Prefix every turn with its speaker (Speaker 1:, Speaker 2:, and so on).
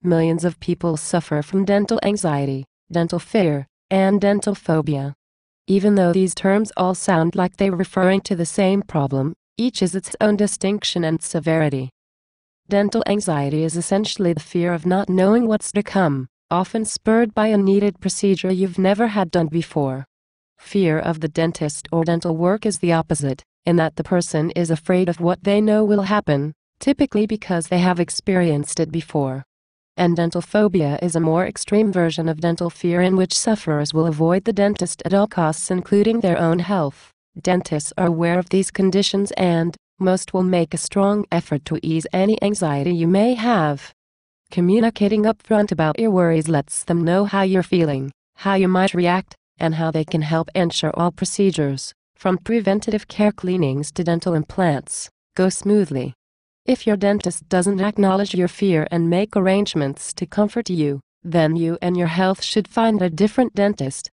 Speaker 1: Millions of people suffer from dental anxiety, dental fear, and dental phobia. Even though these terms all sound like they're referring to the same problem, each is its own distinction and severity. Dental anxiety is essentially the fear of not knowing what's to come, often spurred by a needed procedure you've never had done before. Fear of the dentist or dental work is the opposite, in that the person is afraid of what they know will happen, typically because they have experienced it before. And dental phobia is a more extreme version of dental fear in which sufferers will avoid the dentist at all costs, including their own health. Dentists are aware of these conditions and, most will make a strong effort to ease any anxiety you may have. Communicating upfront about your worries lets them know how you're feeling, how you might react, and how they can help ensure all procedures, from preventative care cleanings to dental implants, go smoothly. If your dentist doesn't acknowledge your fear and make arrangements to comfort you, then you and your health should find a different dentist.